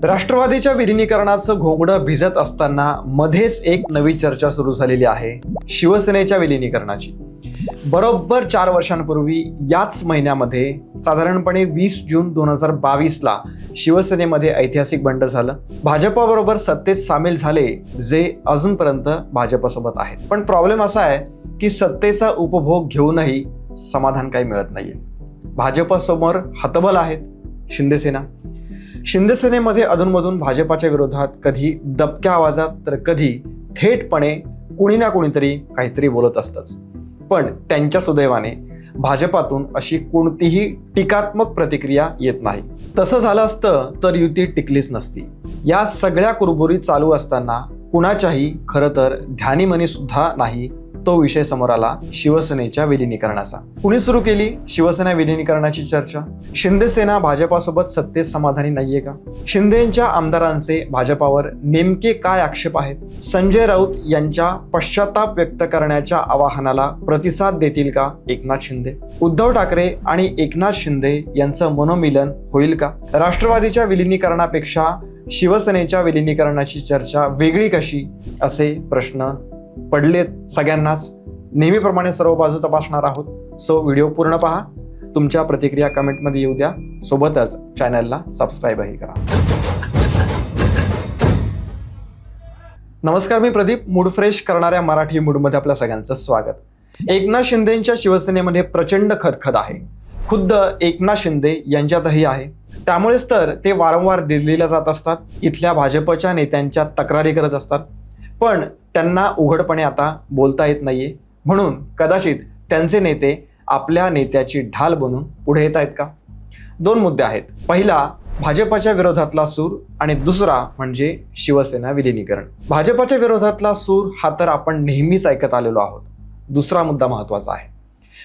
राष्ट्रवादीच्या विलिनीकरणाचं घोंगडं भिजत असताना मध्येच एक नवी चर्चा सुरू झालेली आहे शिवसेनेच्या विलिनीकरणाची। बरोबर 4 वर्षांपूर्वी याच महिन्यामध्ये साधारणपणे 20 जून 2022ला शिवसेनेमध्ये ऐतिहासिक बंड झालं। भाजपबरोबर सत्तेत सामील झाले जे अजूनपर्यंत भाजपसोबत आहेत। पण प्रॉब्लेम असा आहे की सत्तेचा उपभोग घेऊनही समाधान काही मिळत नाहीये। भाजपसमोर हतबल आहेत शिंदेसेना। शिंदेसेनेमध्ये अधूनमधून भाजपाच्या विरोधात कधी दबक्या आवाजात तर कधी थेटपणे कुणी ना कुणीतरी काहीतरी बोलत असतंच। पण त्यांच्या सुदैवाने भाजपातून अशी कोणतीही टीकात्मक प्रतिक्रिया येत नाही। तसं झालं असतं तर युती टिकलीच नसती। या सगळ्या कुरबुरी चालू असताना कुणाच्याही खरं तर ध्यानीमनी सुद्धा नाही तो विषय समोर आला शिवसेनेच्या विलिनीकरणाचा। कुणी सुरू केली शिवसेना विलिनीकरणाची चर्चा? शिंदेसेना भाजपासोबत सत्तेत समाधानी नाहीये का? शिंदेंच्या आमदारांचे भाजपावर नेमके काय आक्षेप आहेत? संजय राऊत यांच्या पश्चाताप व्यक्त करण्याच्या आवाहनाला प्रतिसाद देतील का एकनाथ शिंदे? उद्धव ठाकरे आणि एकनाथ शिंदे यांचं मनोमिलन होईल का? राष्ट्रवादीच्या विलिनीकरणापेक्षा शिवसेनेच्या विलिनीकरणाची चर्चा वेगळी कशी असे प्रश्न पडलेत सगळ्यांनाच। नेहमीप्रमाणे सर्व बाजू तपासणार आहोत। सो व्हिडिओ पूर्ण पहा, तुमच्या प्रतिक्रिया कमेंटमध्ये येऊ द्या, सोबतच चॅनलला सबस्क्राईबही करा। नमस्कार, मी प्रदीप। मूड फ्रेश करणाऱ्या मराठी मूडमध्ये आपल्या सगळ्यांचं स्वागत। एकनाथ शिंदेंच्या शिवसेनेमध्ये प्रचंड खदखद आहे। खुद्द एकनाथ शिंदे यांच्यातही आहे। त्यामुळेच तर ते वारंवार दिल्लीला जात असतात, इथल्या भाजपच्या नेत्यांच्या तक्रारी करत असतात। पण त्यांना उघडपणे आता बोलता येत नाहीये, म्हणून कदाचित त्यांचे नेते आपल्या नेत्याची ढाल बनून पुढे येत आहेत का? 2 मुद्दे आहेत। पहिला भाजपाच्या विरोधातला सूर आणि दुसरा म्हणजे शिवसेना विलिनीकरण। भाजपाच्या विरोधातला सूर हा तर आपण नेहमीच ऐकत आलेलो आहोत। दुसरा मुद्दा महत्त्वाचा आहे।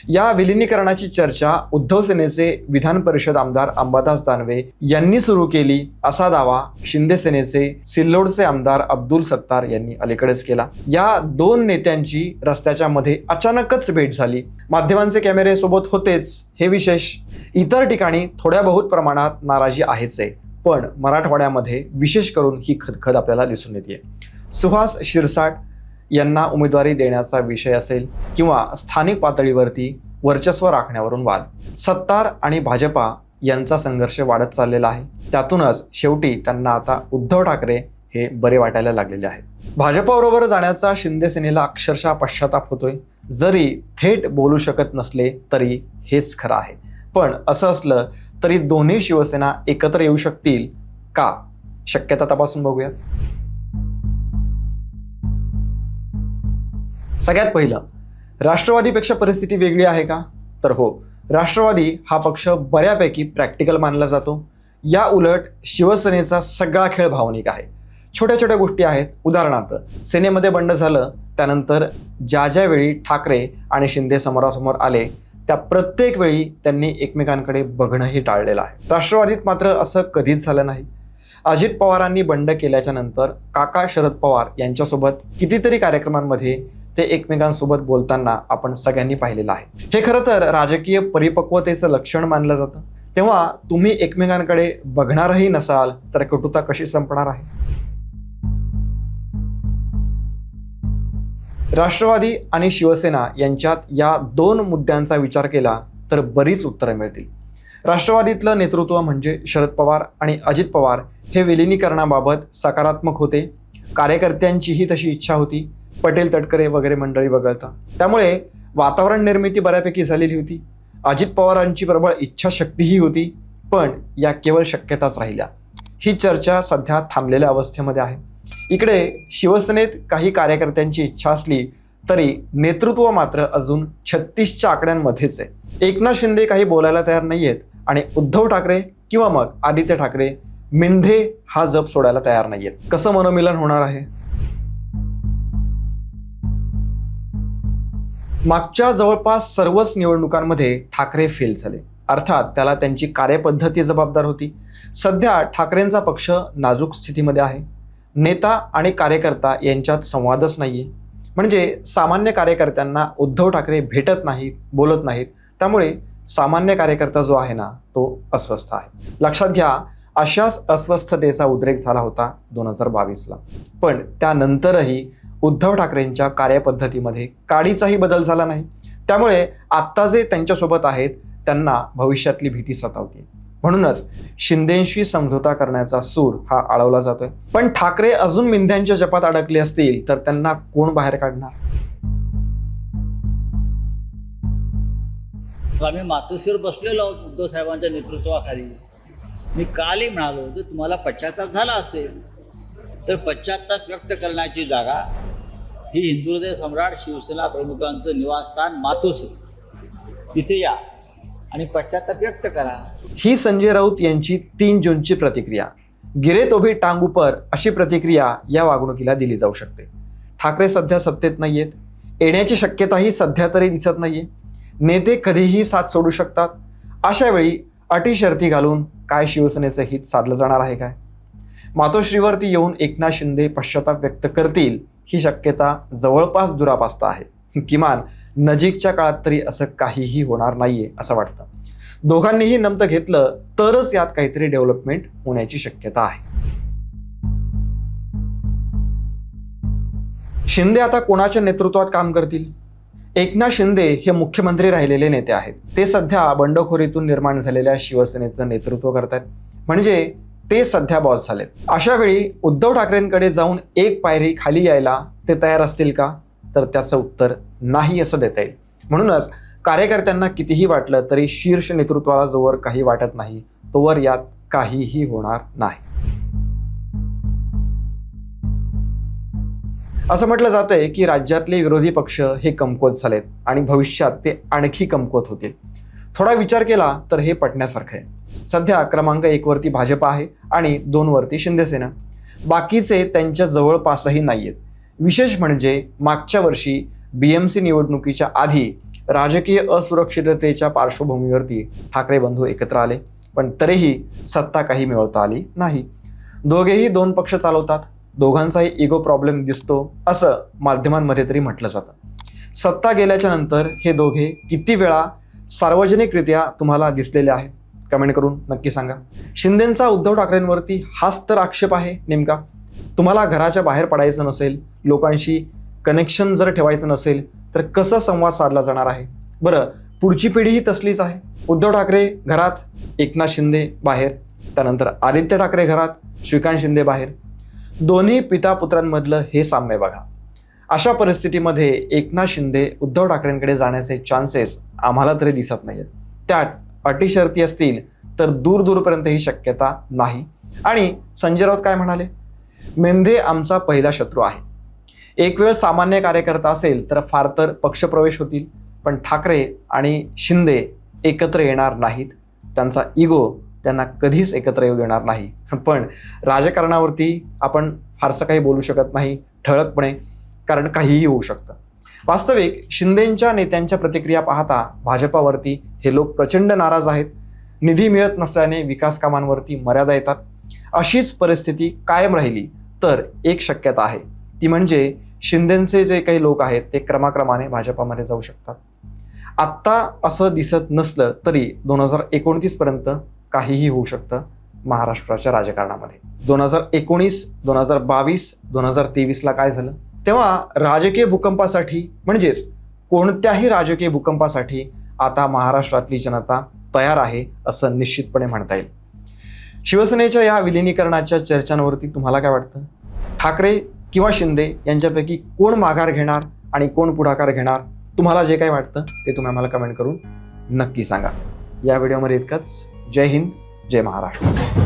या विलिनीकरणाची चर्चा उद्धव सेनेचे विधान परिषद आमदार अंबादास दानवे यांनी सुरू केली असा दावा शिंदे सेनेचे सिल्लोडचे आमदार अब्दुल सत्तार यांनी अलीकडेच केला। या 2 नेत्यांची रस्त्याच्या मध्ये अचानकच भेट झाली। माध्यमांचे कॅमेरे सोबत होतेच हे विशेष। इतर ठिकाणी थोड्या बहुत प्रमाणात नाराजी आहेच आहे, पण मराठवाड्यामध्ये विशेष करून ही खदखद आपल्याला दिसून येते। सुहास शिरसाट यांना उमेदवारी देण्याचा विषय असेल किंवा स्थानिक पातळीवरती वर्चस्व राखण्यावरून वाद, सत्तार आणि भाजपा यांचा संघर्ष वाढत चाललेला आहे। त्यातूनच शेवटी त्यांना आता उद्धव ठाकरे हे बरे वाटायला लागलेले आहेत। भाजपाबरोबर जाण्याचा शिंदे सेनेला अक्षरशः पश्चाताप होतोय। जरी थेट बोलू शकत नसले तरी हेच खरं आहे। पण असं असलं तरी दोन्ही शिवसेना एकत्र येऊ शकतील का? शक्यता तपासून बघूया। सगळ्यात पहिलं, राष्ट्रवादीपेक्षा परिस्थिती वेगळी आहे का? तर हो, राष्ट्रवादी हा पक्ष बऱ्यापैकी प्रॅक्टिकल मानला जातो। या उलट शिवसेनेचा सगळा खेळ भावनिक आहे। छोट्या छोट्या गोष्टी आहेत। उदाहरणार्थ सेनेमध्ये बंड झालं त्यानंतर ज्या वेळी ठाकरे आणि शिंदे समोरासमोर आले त्या प्रत्येक वेळी त्यांनी एकमेकांकडे बघणंही टाळलेलं आहे। राष्ट्रवादीत मात्र असं कधीच झालं नाही। अजित पवारांनी बंड केल्याच्या नंतर काका शरद पवार यांच्यासोबत कितीतरी कार्यक्रमांमध्ये ते एकमेकांसोबत बोलताना आपण सगळ्यांनी पाहिलेलं आहे। हे खरं तर राजकीय परिपक्वतेचं लक्षण मानलं जातं। तेव्हा तुम्ही एकमेकांकडे बघणारही नसाल तर कटुता कशी संपणार आहे? राष्ट्रवादी आणि शिवसेना यांच्यात या 2 मुद्द्यांचा विचार केला तर बरीच उत्तरं मिळतील। राष्ट्रवादीतलं नेतृत्व म्हणजे शरद पवार आणि अजित पवार हे विलिनीकरणाबाबत सकारात्मक होते। कार्यकर्त्यांचीही तशी इच्छा होती, पटेल तटकरे वगैरे मंडळी वगळता। त्यामुळे वातावरण निर्मिती बऱ्यापैकी झालेली होती। अजित पवारांची प्रबळ इच्छाशक्तीही होती, पण या केवळ शक्यताच राहिल्या। ही चर्चा सध्या थांबलेल्या अवस्थेमध्ये आहे। इकडे शिवसेनेत काही कार्यकर्त्यांची इच्छा असली तरी नेतृत्व मात्र अजून 36च्या आकड्यांमध्येच आहे। एकनाथ शिंदे काही बोलायला तयार नाहीयेत आणि उद्धव ठाकरे किंवा मग आदित्य ठाकरे मिंधे हा जप सोडायला तयार नाहीयेत। कसं मनोमिलन होणार आहे? मागच्या जवळपास सर्वच निवडणुकांमध्ये ठाकरे फेल झाले। अर्थात त्याला त्यांची कार्यपद्धती जबाबदार होती। सध्या ठाकरेंचा पक्ष नाजूक स्थितीमध्ये आहे। नेता आणि कार्यकर्ता यांच्यात संवादच नाहीये। म्हणजे सामान्य कार्यकर्त्यांना उद्धव ठाकरे भेटत नाहीत, बोलत नाहीत। त्यामुळे सामान्य कार्यकर्ता जो आहे ना तो अस्वस्थ आहे। लक्षात घ्या, अशाच अस्वस्थतेचा उद्रेक झाला होता 2022ला. पण त्यानंतरही उद्धव ठाकरेंच्या कार्यपद्धतीमध्ये काडीचाही बदल झाला नाही. त्यामुळे आत्ता जे त्यांच्यासोबत आहेत त्यांना भविष्यातली भीती सतावते. म्हणूनच शिंदेशी समझोता करण्याचा सूर हा आळवला जातोय. पण ठाकरे अजून मिंध्यांच्या जपात अडकले असतील तर त्यांना कोण बाहेर काढणार? आम्ही मातोश्रीवर बसलेलो आहोत उद्धव साहेबांच्या नेतृत्वाखाली. मी कालही म्हणालो जर तुम्हाला पश्चाताप झाला असेल तर पश्चाताप व्यक्त करण्याची जागा ही हिंदू हृदय सम्राट शिवसेना प्रमुखांचं निवासस्थान मातोश्री, तिथे या आणि पश्चाताप व्यक्त करा. ही संजय राऊत यांची 3 जूनची प्रतिक्रिया. गिरे तो भी टांग ऊपर अशी प्रतिक्रिया या वागणुकीला दिली जाऊ शकते. ठाकरे सध्या सत्तेत नाहीयेत, येण्याची शक्यताही सध्या तरी दिसत नाहीये. नेते कधीही साथ सोडू शकतात. अशा वेळी अटी शर्ती घालून काय शिवसेनेचं हित साधलं जाणार आहे काय? मातोश्रीवरती येऊन एकनाथ शिंदे पश्चाताप व्यक्त करतील ही शक्यता जवळपास दुरापास्त आहे. किमान नजीकच्या काळात तरी असं काहीही होणार नाहीये असं वाटतं. दोघांनीही नमतं घेतलं तरच यात काहीतरी डेव्हलपमेंट होण्याची शक्यता आहे. शिंदे आता कोणाच्या नेतृत्वात काम करतील? एकनाथ शिंदे हे मुख्यमंत्री राहिलेले नेते आहेत. ते सध्या बंडखोरीतून निर्माण झालेल्या शिवसेनेचं नेतृत्व करतात. म्हणजे ते सध्या बॉस झालेत. अशा वेळी उद्धव ठाकरेंकडे जाऊन एक पायरी खाली यायला ते तयार असतील का? तर त्याचं उत्तर नाही असं देता येईल. म्हणूनच कार्यकर्त्यांना कितीही वाटलं तरी शीर्ष नेतृत्वाला जोवर काही वाटत नाही तोवर यात काहीही होणार नाही. असं म्हटलं जातंय की राज्यातले विरोधी पक्ष हे कमकुवत झालेत आणि भविष्यात ते आणखी कमकुवत होतील. थोडा विचार केला तर हे पटण्यासारखं आहे. सध्या क्रमांक 1 वरती भाजप आहे आणि 2 वरती शिंदेसेना. बाकीचे त्यांच्या जवळपासही नाहीयेत. विशेष म्हणजे मागच्या वर्षी BMC निवडणुकीच्या आधी राजकीय असुरक्षिततेच्या पार्श्वभूमीवरती ठाकरे बंधू एकत्र आले, पण तरीही सत्ता काही मिळवता आली नाही. दोघेही 2 पक्ष चालवतात. दोघांचाही इगो प्रॉब्लेम दिसतो असं माध्यमांमध्ये तरी म्हटलं जातं. सत्ता गेल्याच्या नंतर हे दोघे किती वेळा सार्वजनिकरित्या तुम्हाला दिसलेले आहेत? कमेंट करून नक्की सांगा. शिंदेंचा उद्धव ठाकरेंवरती हाच तर आक्षेप आहे नेमका? तुम्हाला घराच्या बाहेर पडायचं नसेल, लोकांशी कनेक्शन जर ठेवायचं नसेल तर कसं संवाद साधला जाणार आहे? बरं, पुढची पिढीही तसलीच आहे. उद्धव ठाकरे घरात, एकनाथ शिंदे बाहेर, त्यानंतर आदित्य ठाकरे घरात, श्रीकांत शिंदे बाहेर. दोन्ही पिता पुत्रांमधलं हे साम्य बघा. अशा परिस्थितीमध्ये एकनाथ शिंदे उद्धव ठाकरेंकडे जाण्याचे चान्सेस आम्हाला तरी दिसत नाहीत. त्यात अटी शर्ती असतील तर दूर दूरपर्यंत ही शक्यता नाही. आणि संजय राऊत काय म्हणाले? मेंढे आमचा पहिला शत्रू आहे. एक वेळ सामान्य कार्यकर्ता असेल तर फार तर पक्षप्रवेश होतील, पण ठाकरे आणि शिंदे एकत्र येणार नाहीत. त्यांचा इगो त्यांना कधीच एकत्र येऊ देणार नाही. पण राजकारणावरती आपण फारसं काही बोलू शकत नाही ठळकपणे, कारण काहीही होऊ शकतं. वास्तविक शिंदेंच्या नेत्यांच्या प्रतिक्रिया पाहता भाजपावरती हे लोक प्रचंड नाराज आहेत. निधी मिळत नसल्याने विकास कामांवरती मर्यादा येतात. अशीच परिस्थिती कायम राहिली तर एक शक्यता आहे, ती म्हणजे शिंदेंचे जे काही लोक आहेत ते क्रमाक्रमाने भाजपामध्ये जाऊ शकतात. आत्ता असं दिसत नसलं तरी 2029 पर्यंत काहीही होऊ शकतं महाराष्ट्राच्या राजकारणामध्ये. 2019, 2022, 2023ला काय झालं? तेव्हा राजकीय भूकंपासाठी, म्हणजेच कोणत्याही राजकीय भूकंपासाठी आता महाराष्ट्रातली जनता तयार आहे असं निश्चितपणे म्हणता येईल. शिवसेनेच्या या विलिनीकरणाच्या चर्चांवरती तुम्हाला काय वाटतं? ठाकरे किंवा शिंदे यांच्यापैकी कोण माघार घेणार आणि कोण पुढाकार घेणार? तुम्हाला जे काही वाटतं ते तुम्ही आम्हाला कमेंट करून नक्की सांगा. या व्हिडिओमध्ये इतकंच. जय हिंद, जय महाराष्ट्र.